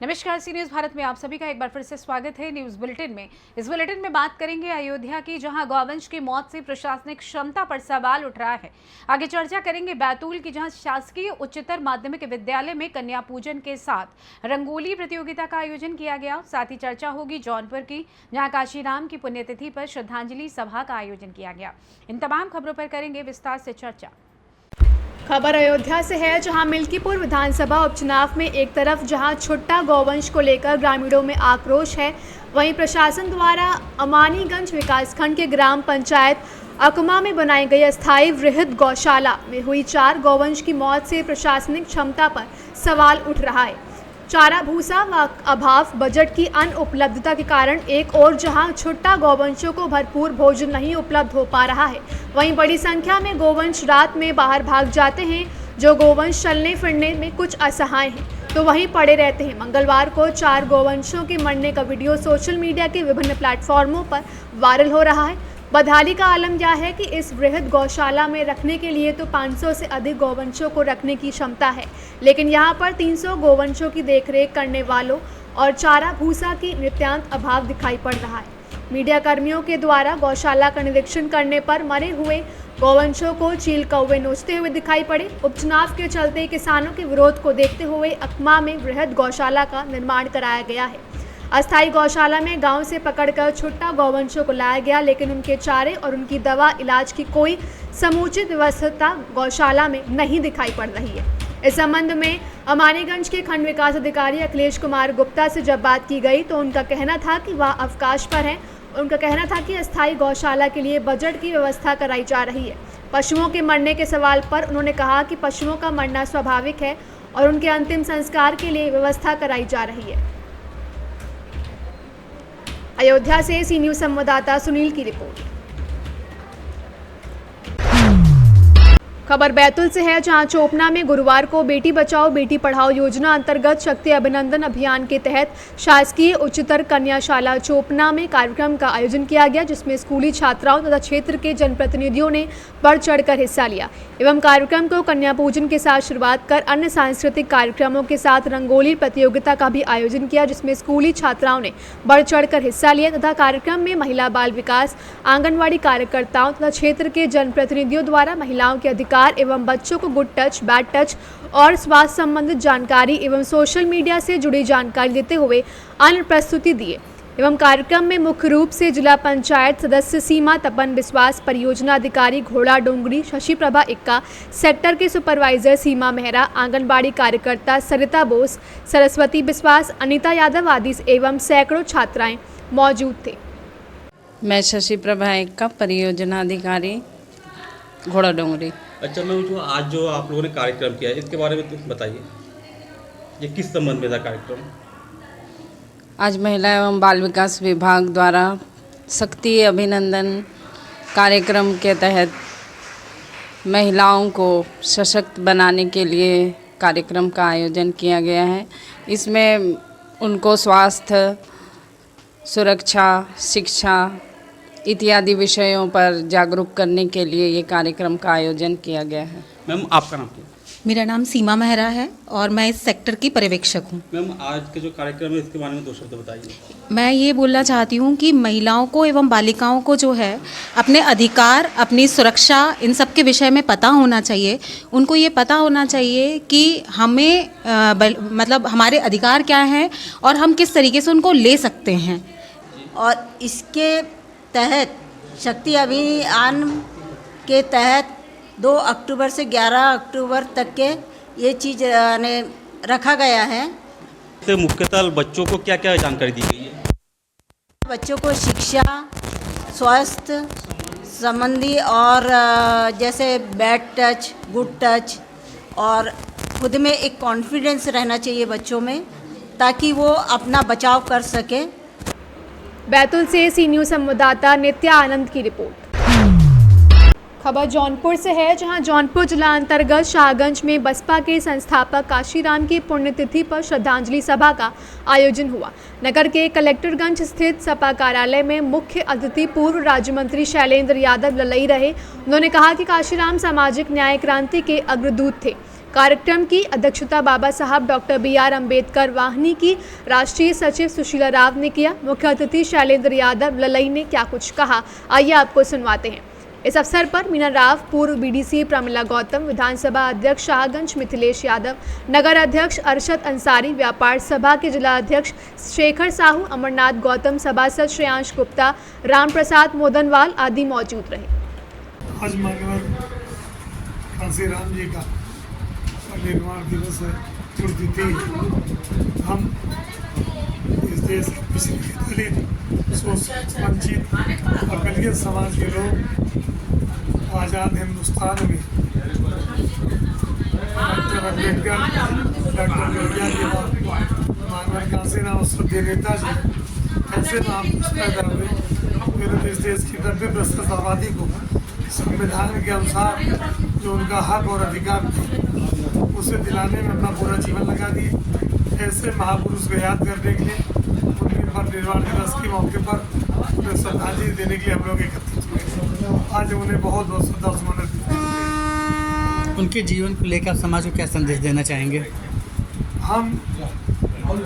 नमस्कार, सी न्यूज़ भारत में आप सभी का एक बार फिर से स्वागत है। न्यूज़ बुलेटिन में इस बुलेटिन में बात करेंगे अयोध्या की, जहां गौवंश की मौत से प्रशासनिक क्षमता पर सवाल उठ रहा है। आगे चर्चा करेंगे बैतूल की, जहां शासकीय उच्चतर माध्यमिक विद्यालय में कन्या पूजन के साथ रंगोली प्रतियोगिता का आयोजन किया गया। साथ ही चर्चा होगी जौनपुर की, जहाँ काशीराम की पुण्यतिथि पर श्रद्धांजलि सभा का आयोजन किया गया। इन तमाम खबरों पर करेंगे विस्तार से चर्चा। खबर अयोध्या से है, जहां मिल्कीपुर विधानसभा उपचुनाव में एक तरफ जहां छुट्टा गौवंश को लेकर ग्रामीणों में आक्रोश है, वहीं प्रशासन द्वारा अमानीगंज विकासखंड के ग्राम पंचायत अकमा में बनाई गई अस्थायी वृहद गौशाला में हुई 4 गौवंश की मौत से प्रशासनिक क्षमता पर सवाल उठ रहा है। चारा भूसा व अभाव, बजट की अनुपलब्धता के कारण एक और जहां छुट्टा गौवंशों को भरपूर भोजन नहीं उपलब्ध हो पा रहा है, वहीं बड़ी संख्या में गौवंश रात में बाहर भाग जाते हैं। जो गौवंश चलने फिरने में कुछ असहाय हैं तो वहीं पड़े रहते हैं। मंगलवार को 4 गौवंशों के मरने का वीडियो सोशल मीडिया के विभिन्न प्लेटफॉर्मों पर वायरल हो रहा है। बदहाली का आलम यह है कि इस वृहद गौशाला में रखने के लिए तो 500 से अधिक गौवंशों को रखने की क्षमता है, लेकिन यहाँ पर 300 गौवंशों की देखरेख करने वालों और चारा भूसा की नित्यांत अभाव दिखाई पड़ रहा है। मीडिया कर्मियों के द्वारा गौशाला का निरीक्षण करने पर मरे हुए गौवंशों को चील कौवे नोचते हुए दिखाई पड़े। उपचुनाव के चलते किसानों के विरोध को देखते हुए अकमा में वृहद गौशाला का निर्माण कराया गया है। अस्थायी गौशाला में गांव से पकड़कर छुट्टा गौवंशों को लाया गया, लेकिन उनके चारे और उनकी दवा इलाज की कोई समुचित व्यवस्था गौशाला में नहीं दिखाई पड़ रही है। इस संबंध में अमानीगंज के खंड विकास अधिकारी अखिलेश कुमार गुप्ता से जब बात की गई तो उनका कहना था कि वह अवकाश पर हैं। उनका कहना था कि अस्थायी गौशाला के लिए बजट की व्यवस्था कराई जा रही है। पशुओं के मरने के सवाल पर उन्होंने कहा कि पशुओं का मरना स्वाभाविक है और उनके अंतिम संस्कार के लिए व्यवस्था कराई जा रही है। अयोध्या से सी न्यूज़ संवाददाता सुनील की रिपोर्ट। खबर बैतूल से है, जहां चोपना में गुरुवार को बेटी बचाओ बेटी पढ़ाओ योजना अंतर्गत शक्ति अभिनंदन अभियान के तहत शासकीय उच्चतर कन्याशाला चोपना में कार्यक्रम का आयोजन किया गया, जिसमें स्कूली छात्राओं तथा क्षेत्र के जनप्रतिनिधियों ने बढ़ चढ़कर हिस्सा लिया एवं कार्यक्रम को कन्या पूजन के साथ शुरुआत कर अन्य सांस्कृतिक कार्यक्रमों के साथ रंगोली प्रतियोगिता का भी आयोजन किया, जिसमें स्कूली छात्राओं ने बढ़ चढ़कर हिस्सा लिया तथा कार्यक्रम में महिला बाल विकास, आंगनवाड़ी कार्यकर्ताओं तथा क्षेत्र के जनप्रतिनिधियों द्वारा महिलाओं के अधिकार एवं बच्चों को गुड टच, बैड टच और स्वास्थ्य संबंधित जानकारी एवं सोशल मीडिया से जुड़ी जानकारी देते हुए अन्य प्रस्तुति दिए एवं कार्यक्रम में मुख्य रूप से जिला पंचायत सदस्य सीमा तपन विश्वास, परियोजना अधिकारी घोड़ा डोंगरी शशि प्रभा इक्का, सेक्टर के सुपरवाइजर सीमा मेहरा, आंगनबाड़ी कार्यकर्ता सरिता बोस, सरस्वती विश्वास, अनीता यादव आदि एवं सैकड़ों छात्राएं मौजूद थे। मैं शशि प्रभा इक्का, परियोजना अधिकारी घोड़ा डोंगरी। अच्छा मैम, जो आज जो आप लोगों ने कार्यक्रम किया है इसके बारे में कुछ बताइए, ये किस संबंध में था कार्यक्रम? आज महिला एवं बाल विकास विभाग द्वारा शक्ति अभिनंदन कार्यक्रम के तहत महिलाओं को सशक्त बनाने के लिए कार्यक्रम का आयोजन किया गया है। इसमें उनको स्वास्थ्य, सुरक्षा, शिक्षा इत्यादि विषयों पर जागरूक करने के लिए ये कार्यक्रम का आयोजन किया गया है। मैम आपका नाम क्या है? मेरा नाम सीमा मेहरा है और मैं इस सेक्टर की पर्यवेक्षक हूँ। मैम आज के जो कार्यक्रम है इसके बारे में 2 शब्द बताइए। मैं ये बोलना चाहती हूँ कि महिलाओं को एवं बालिकाओं को जो है अपने अधिकार, अपनी सुरक्षा, इन सब के विषय में पता होना चाहिए। उनको ये पता होना चाहिए कि हमें मतलब हमारे अधिकार क्या हैं और हम किस तरीके से उनको ले सकते हैं। और इसके तहत शक्ति अभियान के तहत 2 अक्टूबर से 11 अक्टूबर तक के ये चीज़ ने रखा गया है। तो मुख्यतः बच्चों को क्या क्या जानकारी दी गई है? बच्चों को शिक्षा, स्वास्थ्य संबंधी और जैसे बैड टच, गुड टच और खुद में एक कॉन्फिडेंस रहना चाहिए बच्चों में, ताकि वो अपना बचाव कर सके। बैतूल से सी न्यूज़ संवाददाता नित्या आनंद की रिपोर्ट। खबर जौनपुर से है, जहां जौनपुर जिला अंतर्गत शाहगंज में बसपा के संस्थापक काशीराम की पुण्यतिथि पर श्रद्धांजलि सभा का आयोजन हुआ। नगर के कलेक्टरगंज स्थित सपा कार्यालय में मुख्य अतिथि पूर्व राज्य मंत्री शैलेंद्र यादव ललई रहे। उन्होंने कहा कि काशीराम सामाजिक न्याय क्रांति के अग्रदूत थे। कार्यक्रम की अध्यक्षता बाबा साहब डॉक्टर BR अम्बेडकर वाहिनी की राष्ट्रीय सचिव सुशीला राव ने किया। मुख्य अतिथि शैलेंद्र यादव ललई ने क्या कुछ कहा, आइए आपको सुनवाते हैं। इस अवसर पर मीना राव, पूर्व BDC प्रमिला गौतम, विधानसभा अध्यक्ष शाहगंज मिथिलेश यादव, नगर अध्यक्ष अरशद अंसारी, व्यापार सभा के जिला अध्यक्ष शेखर साहू, अमरनाथ गौतम, सभासद श्रेयांश गुप्ता, राम प्रसाद मोदनवाल आदि मौजूद रहे। आज माननीय काशीराम जी का निर्माण दिवस है, पुण्यतिथि। हम इस देश के पिछड़े दलित, शोषित, वंचित, अकलियत समाज के लोग आज़ाद हिंदुस्तान में डॉक्टर अम्बेडकर, डॉक्टर लोहिया के बाद माननीय काशीराम श्रद्धेय नेता जी ऐसे नाम पैदा हुए मेरे इस देश की 90% आबादी को संविधान के अनुसार जो उनका हक और अधिकार थे उसे दिलाने में अपना पूरा जीवन लगा दिए। ऐसे महापुरुष को याद करने के लिए उनके परिनिर्वाण दिवस के मौके पर उन्हें श्रद्धांजलि देने के लिए हम लोग एकत्रित हुए। आज उन्हें बहुत बहुत श्रद्धासुमन दी। उनके जीवन को लेकर समाज को क्या संदेश देना चाहेंगे? हम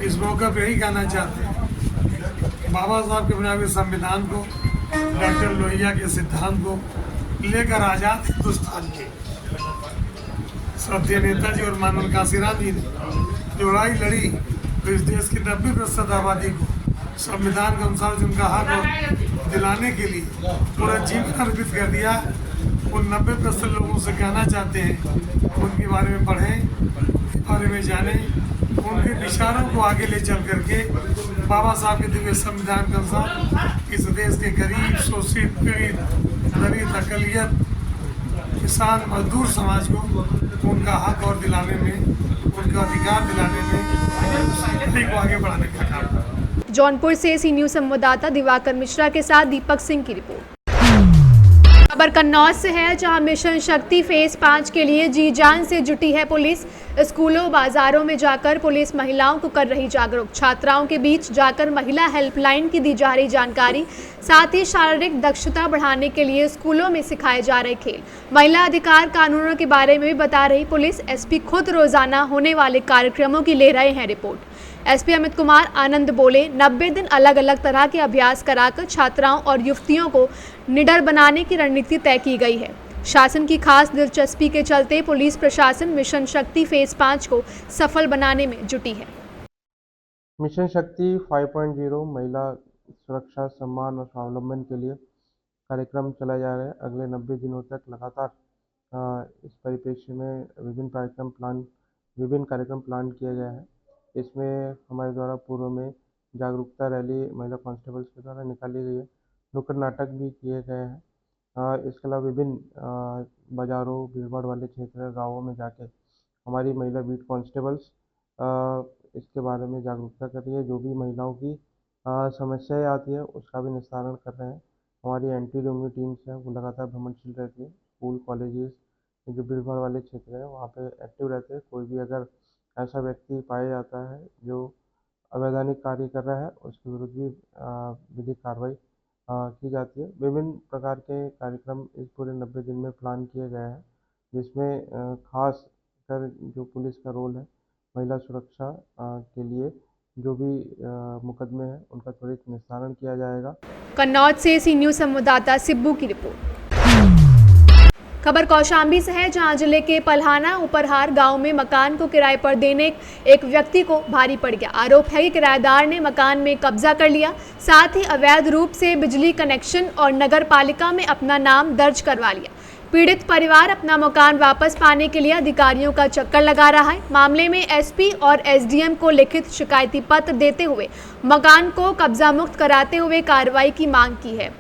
इस मौके पर यही कहना चाहते हैं, बाबा साहब के बनाए हुए संविधान को, डॉक्टर लोहिया के सिद्धांत को लेकर आज़ाद हिंदुस्तान के श्रद्धेय नेताजी और माननीय काशीराम जी ने जो लड़ाई लड़ी, तो इस देश की 90% आबादी को संविधान के अनुसार जिनका हक और दिलाने के लिए पूरा जीवन अर्पित कर दिया। उन 90% लोगों से कहना चाहते हैं उनके बारे में पढ़ें, उनके बारे में जानें, उनके विचारों को आगे ले चल करके बाबा साहब के दिव्य संविधान के अनुसार इस देश के गरीब, शोषित, पीड़ित, दलित, अकलियत, किसान, मजदूर समाज को उनका हक और दिलाने में, उनका अधिकार दिलाने में को आगे बढ़ाने का काम। जौनपुर से सी न्यूज़ संवाददाता दिवाकर मिश्रा के साथ दीपक सिंह की रिपोर्ट। खबर कन्नौज से है, जहां मिशन शक्ति फेज 5 के लिए जी जान से जुटी है पुलिस। स्कूलों, बाजारों में जाकर पुलिस महिलाओं को कर रही जागरूक। छात्राओं के बीच जाकर महिला हेल्पलाइन की दी जा रही जानकारी, साथ ही शारीरिक दक्षता बढ़ाने के लिए स्कूलों में सिखाए जा रहे खेल, महिला अधिकार कानूनों के बारे में भी बता रही पुलिस। SP खुद रोजाना होने वाले कार्यक्रमों की ले रहे हैं रिपोर्ट। SP अमित कुमार आनंद बोले, 90 दिन अलग अलग तरह के अभ्यास कराकर छात्राओं और युवतियों को निडर बनाने की रणनीति तय की गई है। शासन की खास दिलचस्पी के चलते पुलिस प्रशासन मिशन शक्ति फेज 5 को सफल बनाने में जुटी है। मिशन शक्ति 5.0 महिला सुरक्षा, सम्मान और स्वावलंबन के लिए कार्यक्रम चलाए जा रहे हैं। अगले 90 दिनों तक लगातार इस परिप्रेक्ष्य में विभिन्न कार्यक्रम प्लान किए गए हैं। इसमें हमारे द्वारा पूर्व में जागरूकता रैली महिला कांस्टेबल्स के द्वारा निकाली गई है, नुक्कड़ नाटक भी किए गए हैं। इसके अलावा विभिन्न बाज़ारों, भीड़भाड़ वाले क्षेत्र, गाँवों में जाके हमारी महिला बीट कांस्टेबल्स इसके बारे में जागरूकता कर रही है। जो भी महिलाओं की समस्याएं आती है उसका भी निस्तारण कर रहे हैं। हमारी एंटी रेवेन्यू टीम्स हैं वो लगातार भ्रमणशील रहती है। स्कूल, कॉलेजेस, जो भीड़भाड़ वाले क्षेत्र हैं वहाँ पे एक्टिव रहते हैं। कोई भी अगर ऐसा व्यक्ति पाया जाता है जो अवैधानिक कार्य कर रहा है, उसके विरुद्ध भी विधिक कार्रवाई की जाती है। विभिन्न प्रकार के कार्यक्रम इस पूरे 90 दिन में प्लान किए गए हैं, जिसमें खास कर जो पुलिस का रोल है महिला सुरक्षा के लिए जो भी मुकदमे हैं उनका त्वरित निस्तारण किया जाएगा। कन्नौज से सी न्यूज़ संवाददाता सिब्बू की रिपोर्ट। खबर कौशाम्बी से है, जहां जिले के पल्हाना उपरहार गांव में मकान को किराए पर देने एक व्यक्ति को भारी पड़ गया। आरोप है कि किराएदार ने मकान में कब्जा कर लिया, साथ ही अवैध रूप से बिजली कनेक्शन और नगर पालिका में अपना नाम दर्ज करवा लिया। पीड़ित परिवार अपना मकान वापस पाने के लिए अधिकारियों का चक्कर लगा रहा है। मामले में SP और SDM को लिखित शिकायती पत्र देते हुए मकान को कब्जा मुक्त कराते हुए कार्रवाई की मांग की है।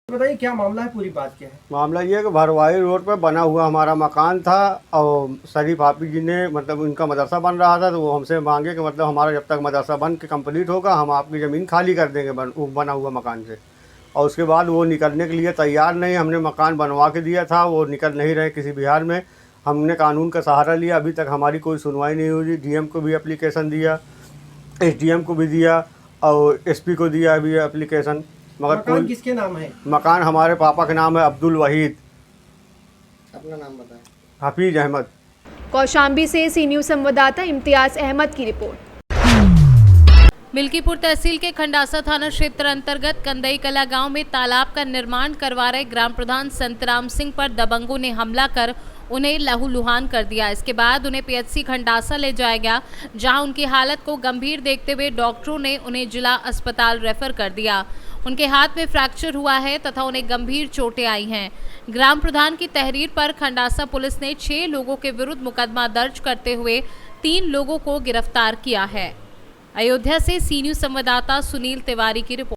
बताइए क्या मामला है, पूरी बात क्या है? मामला ये है कि भरवाई रोड पर बना हुआ हमारा मकान था और शरीफ हाफिज जी ने मतलब उनका मदरसा बन रहा था, तो वो हमसे मांगे कि मतलब हमारा जब तक मदरसा बन के कंप्लीट होगा हम आपकी ज़मीन खाली कर देंगे बना हुआ मकान से। और उसके बाद वो निकलने के लिए तैयार नहीं। हमने मकान बनवा के दिया था, वो निकल नहीं रहे किसी बिहार में। हमने कानून का सहारा लिया, अभी तक हमारी कोई सुनवाई नहीं हुई। डीएम को भी एप्लीकेशन दिया, एसडीएम को भी दिया और एसपी को दिया अभी एप्लीकेशन, मगर मकान किसके नाम है? मकान हमारे पापा के नाम है, अब्दुल वहीद। अपना नाम बताएं। हफीज अहमद। कौशाम्बी से सी न्यूज़ संवाददाता इम्तियाज अहमद की रिपोर्ट। मिल्कीपुर तहसील के खंडासा थाना क्षेत्र अंतर्गत कंदई कला गांव में तालाब का निर्माण करवा रहे ग्राम प्रधान संतराम सिंह पर दबंगों ने हमला कर उन्हें लहूलुहान कर दिया। इसके बाद उन्हें पीएचसी खंडासा ले जाया गया, जहां उनकी हालत को गंभीर देखते हुए डॉक्टरों ने उन्हें जिला अस्पताल रेफर कर दिया। उनके हाथ में फ्रैक्चर हुआ है तथा उन्हें गंभीर चोटें आई हैं। ग्राम प्रधान की तहरीर पर खंडासा पुलिस ने 6 लोगों के विरुद्ध मुकदमा दर्ज करते हुए 3 लोगों को गिरफ्तार किया है। अयोध्या से सी न्यूज़ संवाददाता सुनील तिवारी की रिपोर्ट।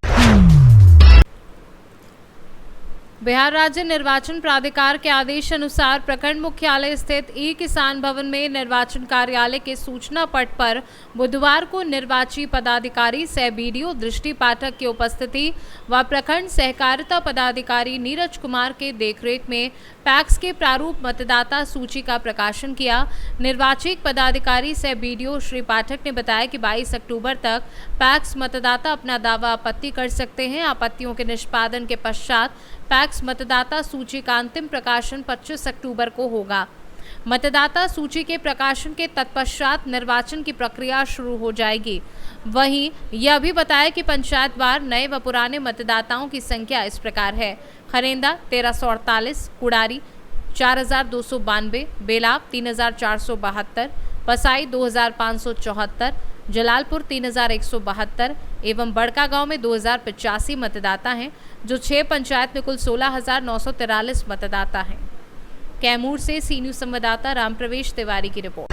बिहार राज्य निर्वाचन प्राधिकार के आदेश अनुसार प्रखंड मुख्यालय स्थित ई किसान भवन में निर्वाचन कार्यालय के सूचना पट पर बुधवार को निर्वाची पदाधिकारी सह बीडीओ दृष्टि पाठक की उपस्थिति व प्रखंड सहकारिता पदाधिकारी नीरज कुमार के देखरेख में पैक्स के प्रारूप मतदाता सूची का प्रकाशन किया। निर्वाची पदाधिकारी सह बीडीओ श्री पाठक ने बताया कि 22 अक्टूबर तक पैक्स मतदाता अपना दावा आपत्ति कर सकते हैं। आपत्तियों के निष्पादन के पश्चात पैक्स मतदाता सूची का अंतिम प्रकाशन 25 अक्टूबर को होगा। मतदाता सूची के प्रकाशन के तत्पश्चात निर्वाचन की प्रक्रिया शुरू हो जाएगी। वहीं यह भी बताया कि पंचायतवार नए व पुराने मतदाताओं की संख्या इस प्रकार है: खरेंदा 1348, कुड़ारी 4292, बेलाब 3472, पसाई 2574, जलालपुर 3172 एवं बड़का गांव में 2085 मतदाता हैं, जो 6 पंचायत में कुल 16,943 मतदाता हैं। कैमूर से सी न्यूज़ संवाददाता रामप्रवेश तिवारी की रिपोर्ट।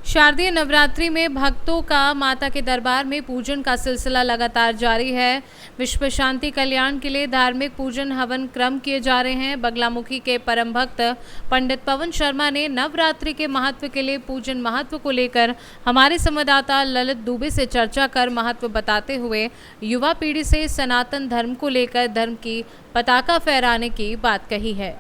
शारदीय नवरात्रि में भक्तों का माता के दरबार में पूजन का सिलसिला लगातार जारी है। विश्व शांति कल्याण के लिए धार्मिक पूजन हवन क्रम किए जा रहे हैं। बगलामुखी के परम भक्त पंडित पवन शर्मा ने नवरात्रि के महत्व के लिए पूजन महत्व को लेकर हमारे संवाददाता ललित दुबे से चर्चा कर महत्व बताते हुए युवा पीढ़ी से सनातन धर्म को लेकर धर्म की पताका फहराने की बात कही है।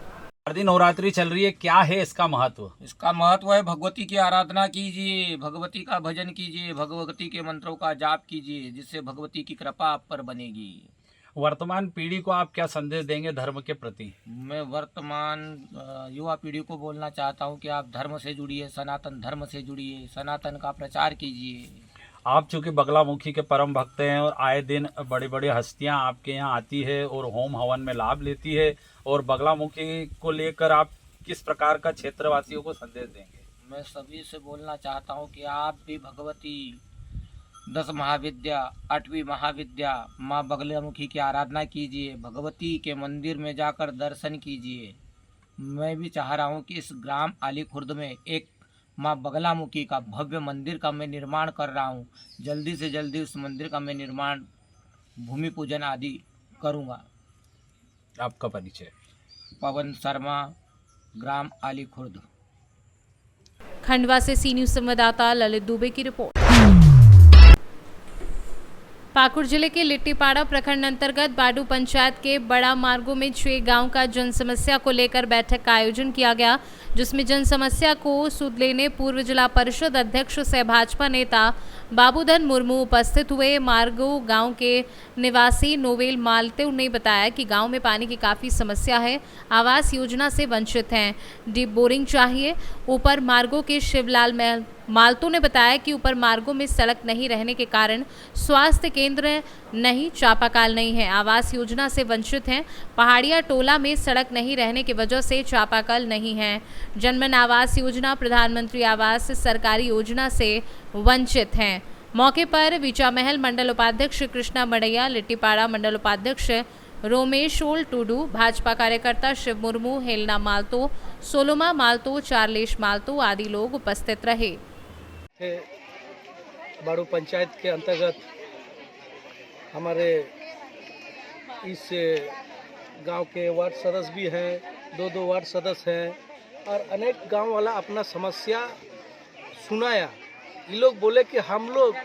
शारदीय नवरात्रि चल रही है, क्या है इसका महत्व? इसका महत्व है भगवती की आराधना कीजिए, भगवती का भजन कीजिए, भगवती के मंत्रों का जाप कीजिए, जिससे भगवती की कृपा आप पर बनेगी। वर्तमान पीढ़ी को आप क्या संदेश देंगे धर्म के प्रति? मैं वर्तमान युवा पीढ़ी को बोलना चाहता हूं कि आप धर्म से जुड़िए, सनातन धर्म से जुड़िए, सनातन का प्रचार कीजिए। आप चूँकि बगलामुखी के परम भक्त हैं और आए दिन बड़ी बड़ी हस्तियां आपके यहाँ आती है और होम हवन में लाभ लेती है, और बगलामुखी को लेकर आप किस प्रकार का क्षेत्रवासियों को संदेश देंगे? मैं सभी से बोलना चाहता हूं कि आप भी भगवती 10 महाविद्या 8वीं महाविद्या माँ बगलामुखी की आराधना कीजिए, भगवती के मंदिर में जाकर दर्शन कीजिए। मैं भी चाह रहा हूं कि इस ग्राम आली खुर्द में एक माँ बगलामुखी का भव्य मंदिर का मैं निर्माण कर रहा हूँ। जल्दी से जल्दी उस मंदिर का मैं निर्माण, भूमि पूजन आदि करूँगा। आपका परिचय? पवन शर्मा, ग्राम आली खुर्द। खंडवा से सी न्यूज़ संवाददाता ललित दुबे की रिपोर्ट। पाकुड़ जिले के लिट्टीपाड़ा प्रखंड अंतर्गत बाडू पंचायत के बड़ा मार्गों में 6 गांव का जन समस्या को लेकर बैठक का आयोजन किया गया, जिसमें जन समस्या को सुध लेने पूर्व जिला परिषद अध्यक्ष सह भाजपा नेता बाबूधन मुर्मू उपस्थित हुए। मार्गो गांव के निवासी नोवेल मालतेव ने बताया कि गांव में पानी की काफ़ी समस्या है, आवास योजना से वंचित हैं, डीप बोरिंग चाहिए। ऊपर मार्गों के शिवलाल मालतो ने बताया कि ऊपर मार्गों में सड़क नहीं रहने के कारण स्वास्थ्य केंद्र नहीं, चापाकल नहीं है, आवास योजना से वंचित हैं। पहाड़िया टोला में सड़क नहीं रहने की वजह से चापाकल नहीं है। जनमन आवास योजना, प्रधानमंत्री आवास सरकारी योजना से वंचित हैं। मौके पर विचामहल मंडल उपाध्यक्ष कृष्णा मड़ैया, लिट्टीपाड़ा मंडल उपाध्यक्ष रोमेशोल टूडू, भाजपा कार्यकर्ता शिव मुर्मू, हेलना मालतो, सोलोमा मालतो, चार्लेश मालतो आदि लोग उपस्थित रहे। बाडू पंचायत के अंतर्गत हमारे इस गांव के वार्ड सदस्य भी हैं, 2 वार्ड सदस्य हैं और अनेक गांव वाला अपना समस्या सुनाया। ये लोग बोले कि हम लोग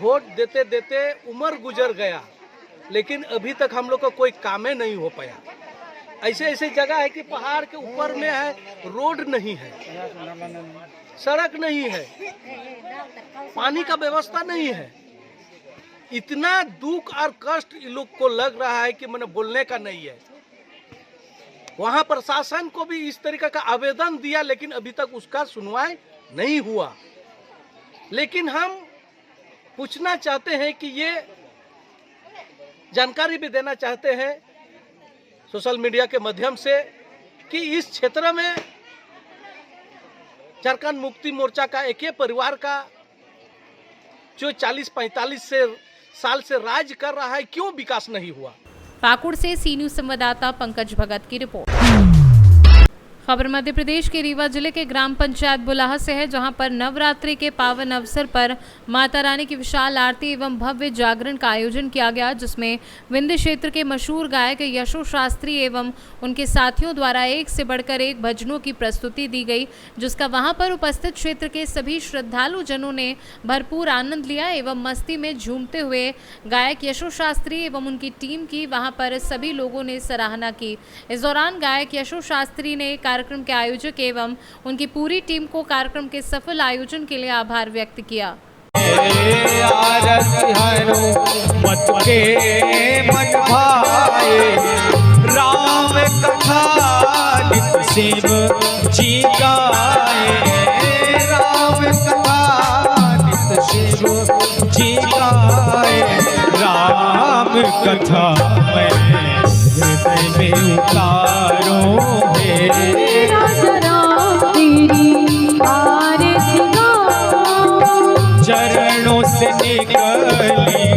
वोट देते देते उम्र गुजर गया, लेकिन अभी तक हम लोग का कोई काम ही नहीं हो पाया। ऐसे ऐसे जगह है कि पहाड़ के ऊपर में है, रोड नहीं है, सड़क नहीं है, पानी का व्यवस्था नहीं है। इतना दुख और कष्ट इन लोग को लग रहा है कि मैंने बोलने का नहीं है। वहाँ प्रशासन को भी इस तरीके का आवेदन दिया, लेकिन अभी तक उसका सुनवाई नहीं हुआ। लेकिन हम पूछना चाहते हैं कि ये जानकारी भी देना चाहते हैं सोशल मीडिया के माध्यम से कि इस क्षेत्र में झारखंड मुक्ति मोर्चा का एक परिवार का जो 40-45 साल से राज कर रहा है, क्यों विकास नहीं हुआ। पाकुड़ से सी न्यूज संवाददाता पंकज भगत की रिपोर्ट। खबर मध्य प्रदेश के रीवा जिले के ग्राम पंचायत बुलाहा से है, जहां पर नवरात्रि के पावन अवसर पर माता रानी की विशाल आरती एवं भव्य जागरण का आयोजन किया गया, जिसमें विंध्य क्षेत्र के मशहूर गायक यशो शास्त्री एवं उनके साथियों द्वारा एक से बढ़कर एक भजनों की प्रस्तुति दी गई, जिसका वहां पर उपस्थित क्षेत्र के सभी श्रद्धालु जनों ने भरपूर आनंद लिया एवं मस्ती में झूमते हुए गायक यशो शास्त्री एवं उनकी टीम की वहां पर सभी लोगों ने सराहना की। इस दौरान गायक यशो शास्त्री ने कार्यक्रम के आयोजक एवं उनकी पूरी टीम को कार्यक्रम के सफल आयोजन के लिए आभार व्यक्त किया। मत के मन भाए राम कथा नित शिव जी गाए, राम कथा नित शिव जी गाए, राम कथा मैं हृदय में उतारो चरणों से निकली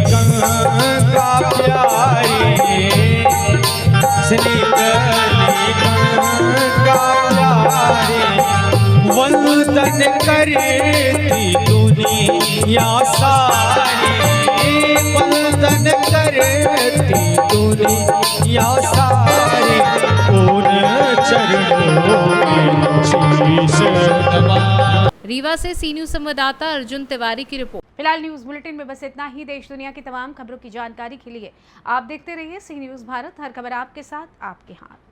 गंगा प्यारी, से निकली गंगा प्यारी, वंदन करती दुनिया सारी, वंदन करती दुनिया सारी, उन चरणों में शीश नवा। रीवा से सी न्यूज संवाददाता अर्जुन तिवारी की रिपोर्ट। फिलहाल न्यूज बुलेटिन में बस इतना ही। देश दुनिया की तमाम खबरों की जानकारी के लिए आप देखते रहिए सी न्यूज भारत। हर खबर आपके साथ, आपके हाथ।